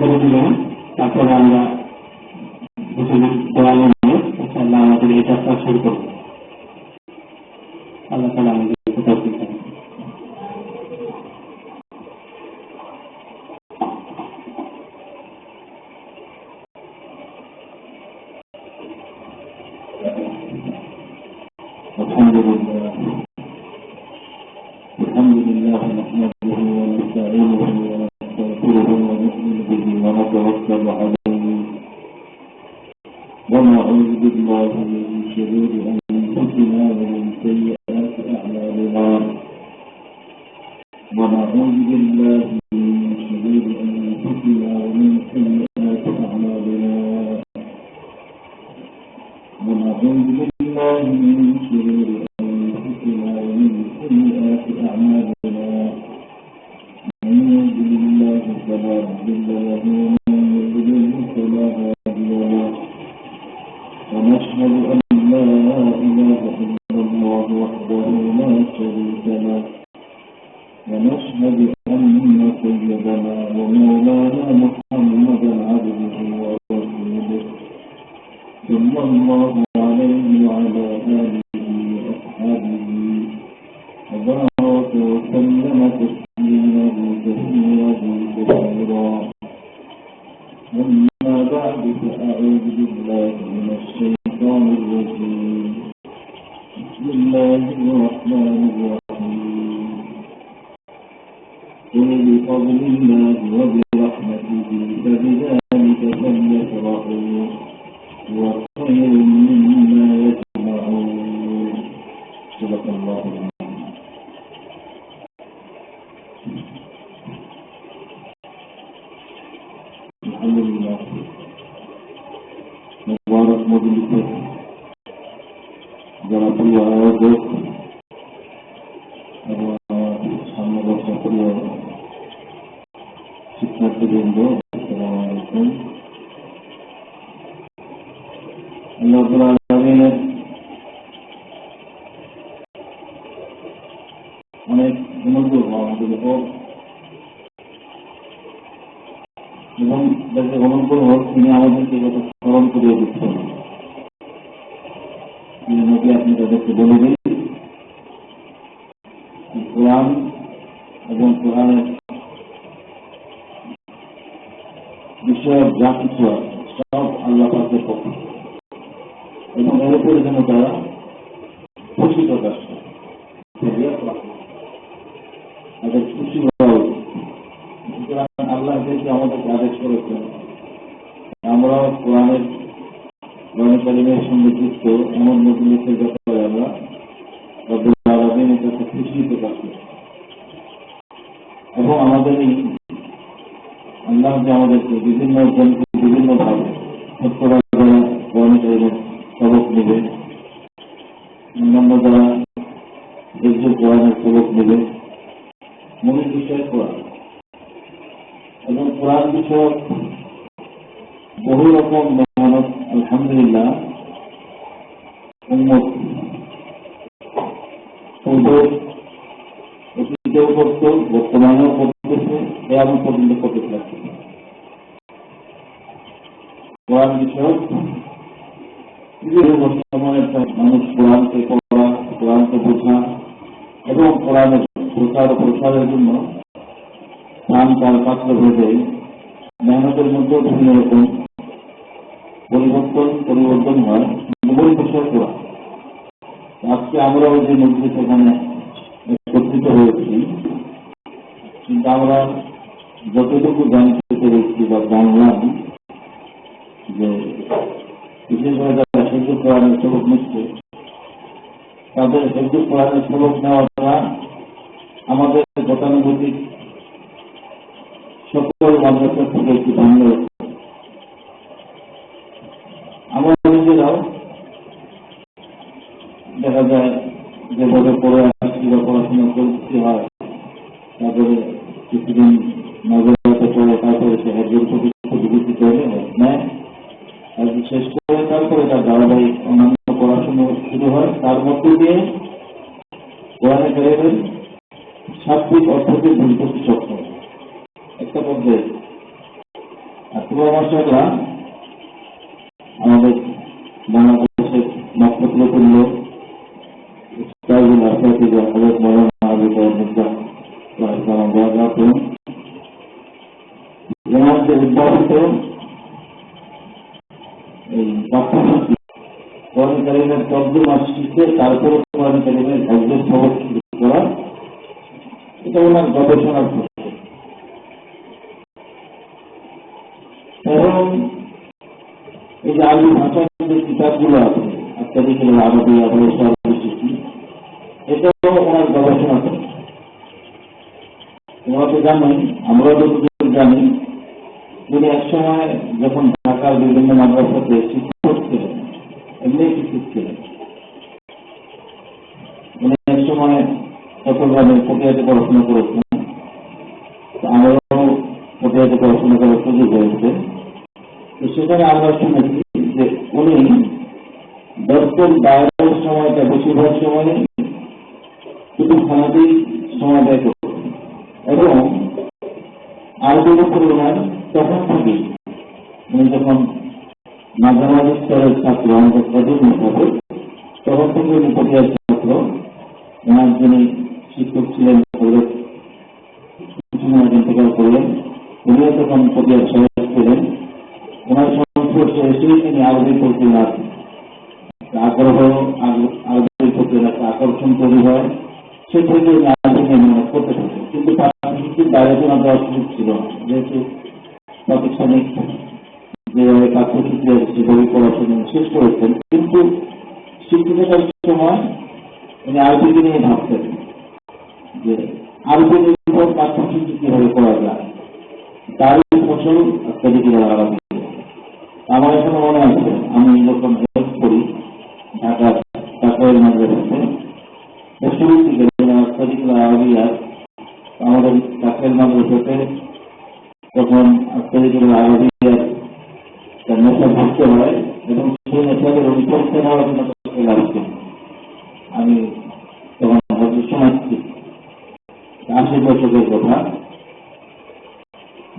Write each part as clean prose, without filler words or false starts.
করে দিলেন, তারপরে আমরা দোয়া নিয়ে ইনশাআল্লাহ আমাদের এই যাত্রা শুরু করব। আল্লাহ তাআলা আমাদেরকে তৌফিক দান করুন। الحمد لله نحمده ونستعينه ونستغفره ونؤمن به ونتوكل عليه ونعوذ بالله من شرور أنفسنا ومن سيئات أعمالنا ونعوذ بالله من شرور أنفسنا ومن سيئات أعمالنا ونعوذ بالله من شرور أنفسنا ومن سيئات أعمالنا من يهده الله فلا مضل له ومن يضلل فلا هادي له ونشهد أن لا إله إلا الله وحده لا شريك له ونشهد أن سيدنا ومولانا محمدا عبده ورسوله صلى الله عليه وعلى آله وأصحابه وبارك وسلم تسليما كثيرا. أما بعد فأعوذ بالله من الشيطان الرجيم. بسم الله الرحمن الرحيم. قل بفضل الله وبرحمته فبذلك فليفرحوا هو خير مما يجمعون. صدق الله العظيم. الحمد لله. মুবারক মজলিসে যারা প্রিয় আয়োজক এবং সামনে বছর প্রিয় শিক্ষার্থীবৃন্দ, আসসালামু আলাইকুম। আল্লাহ রাব্বুল আলামিনের অনেক অনুগ্রহ আমাদের উপর, এবং যাতে অনুগ্রহ তিনি আমাদেরকে কথা স্মরণ করিয়ে দিচ্ছেন। নবী আপনি তাদেরকে বলে দিন কোরআন এবং কোরআনের বিষয়ক যা কিছু আছে সব আল্লাহ পাকের পক্ষ, এবং এর উপরে যেন তারা খুশি প্রকাশ করে, তাদের খুশি হওয়া উচিত। সুতরাং আল্লাহ যেহেতু আমাদেরকে আদেশ করেছেন আমরা কোরআন কারীমের সঙ্গে যুক্ত এমন মজলিসের ব্যাপারে আমরা রব্বুল আলামিনের কাছে খুশি প্রকাশ করি, এবং আমাদের এই আল্লাহ যে আমাদেরকে বিভিন্ন জনকে বিভিন্নভাবে সত্যরা যারা কোরআন কারীমের সবক নেবে, অন্যান্য যারা দেখবে কোরআনের সবক নেবে, মূল বিষয় কোরআন এবং কোরআন বিষয়ক বহু রকম মেহনত আলহামদুলিল্লাহ উম্মত পূর্বে অতীতেও করত, বর্তমানেও করতেছে, এমন পর্যন্ত করতে থাকছে। কোরআন বিষয়ক বর্তমানের মানুষ কোরআনকে পড়া, কোরআনকে বোঝা এবং কোরআনের প্রচার ও প্রসারের জন্য প্রাণ তার পাত্র ভেবে মেহনতের মধ্যেও বিভিন্ন রকম পরিবর্তন হয়। মূল বিষয় কোরআন। আজকে আমরাও যে মজলিস এখানে একত্রিত হয়েছি, কিন্তু আমরা যতটুকু জানতে পেরেছি বা জানলাম যে বিশেষভাবে যারা হেফজুল কোরআনের সবক নিচ্ছে, তাদের হেফজুল কোরআনের সবক নেওয়াটা আমাদের গতানুগতিক সকল মাদ্রাসা থেকে একটি ভিন্ন। আমরা নিজেরাও দেখা যায় যেভাবে পড়ে আসছি বা পড়াশোনা করতে হয়, তারপরে কিছুদিন নজরাতে পড়ে তারপরে সে হেফজুল প্রতিযোগিতা করে নেয়, শেষ করে তারপরে তার ধারাবাহিক অন্যান্য পড়াশোনা শুরু হয়। তার মধ্য দিয়ে কোরআন কারীমের শাব্দিক অর্থকে বুঝতে সক্ষম একটা পর্যায়ে। মাস্টাররা আমাদের বাংলাদেশের নক্ষত্রতুল্য স্টাইল আসাতে যে হজরত মৌলানা আবু যে উদ্ভাবিত এই পাঠ্যসূচি কোরআন কারিমের তর্জমা শিখে তারপরে কোরআন কারিমের হজরত সবক শুরু করা, এটা ওনার গবেষণার ক্ষেত্রে। এবং এই যে আরবি ভাষার যে কিতাবগুলো আছে আত্মাধিক আরবি আবহাওয়া, এটাও ওনার গবেষণা করে। তোমরা তো জানোই, আমরাও যতদূর জানি, তিনি একসময় যখন ঢাকার বিভিন্ন মাদ্রাসাতে শিক্ষক ছিলেন, এমনি শিক্ষক ছিলেন, উনি একসময় চট্টগ্রামে পটিয়াতে পড়াশোনা করেছেন। আমরাও পটিয়াতে পড়াশোনা করার সুযোগ হয়েছে। তো সেখানে আমরা শুনেছি যে উনি দপ্তর বাইরের সময়টা বেশিরভাগ সময় শুধু খানাতেই সময় ব্যয় করতেন এবং আরবির উপর ওনার তখন থেকেই, উনি যখন মাঝামাঝি স্তরের ছাত্র, আমাদের প্রজন্ম হবে, তখন থেকে উনি পটিয়ার ছাত্র। ওনার যিনি শিক্ষক ছিলেন ইন্তেকাল করলেন, উনিও তখন পটিয়ার সহায়ক ছিলেন। ওনার সংস্পর্শে এসেই তিনি আরবির প্রতি আগ্রহ, আরবির প্রতি একটা আকর্ষণ তৈরি হয়। সে থেকে আরবি নিয়ে মেহনত করতে থাকে, কিন্তু পাঠ্যসূচির বাইরে কোনো দেওয়ার সুযোগ ছিল না, যেহেতু প্রাতিষ্ঠানিক যেভাবে পাঠ্যসূচি সেভাবে পড়াশোনা শেষ করেছেন। কিন্তু শিক্ষকের সময় উনি আরবিকে নিয়ে ভাবতেন যে আরবি নির্ভর পাঠ্যসূচি কিভাবে করা যায়, তারই ফসল আত্মাধিক আরবি। আমার এখনো মনে আছে, আমি যখন হেল্প করি ঢাকার টাকাইল মাদ্রাসাতে, শুরু থেকে আত্মাধিক আরবিয়ার আমাদের টাকাইল মাদ্রাসাতে তখন আত্মাধিক আরবিয়ার নেশা ভুগতে হয় এবং সেই নেশাকে পরীক্ষা নেওয়ার জন্য লাগছে। আমি তখন হয়তো শোনাচ্ছি 80 দশকের কথা,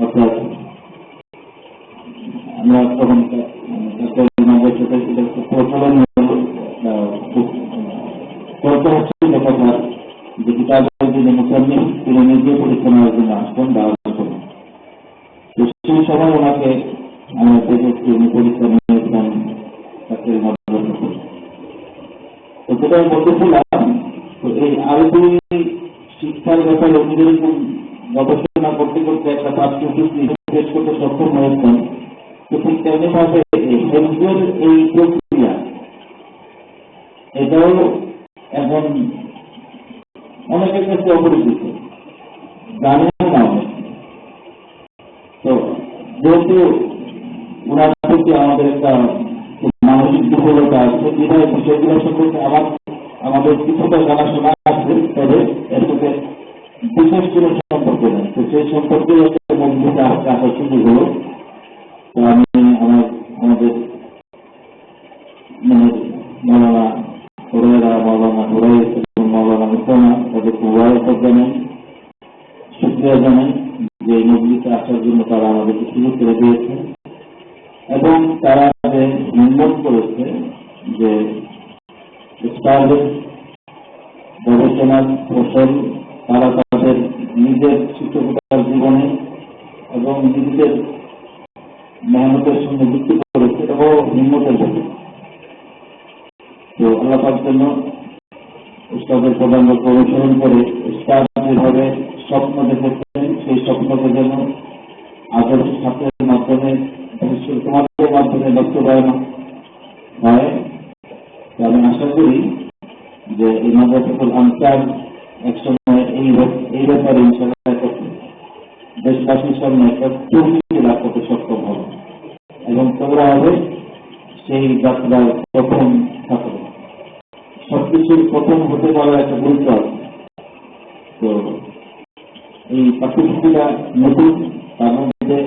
অর্থাৎ আমরা তখন প্রচলন করতে হচ্ছে কথা যে কিতাবের যিনি মুসান্নিফ, তিনি নিজে পরীক্ষা নেওয়ার জন্য আসতেন বাংলাদেশ। তো সেই সময় ওনাকে আমরা দেখেছি উনি পরীক্ষা নিয়েছেন চাকরির মাধ্যমে। তো যেটা আমি বলতেছিলাম, তো এই আরবি শিক্ষার ব্যাপারে উনি যেরকম গবেষণা করতে করতে একটা পাঠ্যসূচি শেষ করতে সক্ষম হয়েছেন, তো ঠিক তেমনি ভাবে হেলথের এই প্রক্রিয়া, এটাও এখন অনেকের কাছে অপরিচিত, জানেন না অনেক। তো যেহেতু ওনার প্রতি আমাদের একটা মানসিক দুর্বলতা আছে, বিধায় বিষয়গুলো সম্পর্কে আমাদের কিছুটা জানাশোনা আছে, তবে এর সাথে বিশেষ কোনো সম্পর্ক নেই। তো সেই সম্পর্কে একটা বন্ধুকে আসার সুযোগ হল। তো আমি আমাদের মৌলানা হুরায়রা, মৌলানা হুরাইর এবং মৌলানা মুসানা, তাদেরকে মুবারকবাদ জানাই, শুকরিয়া জানাই যে মজলিসে আসার জন্য তারা আমাদেরকে সুযোগ করে দিয়েছে এবং তারা যে হিম্মত করেছে যে তাদের গবেষণার ফসল তারা তাদের নিজের শিক্ষকতার জীবনে এবং নিজেদের মেহনতের সঙ্গে যুক্তি করেছে এবং হিম্মতের ব্যাপার। তো আল্লাহ পাক জন্য উস্তাদের প্রধান অনুসরণ করে উস্তাদ যেভাবে স্বপ্ন দেখেছেন, সেই স্বপ্নকে যেন আদর্শ ছাত্রের মাধ্যমে, তোমাদের মাধ্যমে বাস্তবায়ন হয়। আমি আশা করি যে এই মাদ্রাসাতুল আনসার একসময় এই ব্যাপারে ইনশাআল্লাহ দেশবাসীর সামনে একটা পরিচিতি লাভ করতে সক্ষম হবে এবং তোমরা হবে সেই যাত্রার প্রথম ছাত্র। সবকিছুর প্রথম হতে পারার একটা গুরুত্ব আছে। তো এই পাঠ্যসূচিটা নতুন, তার মধ্যে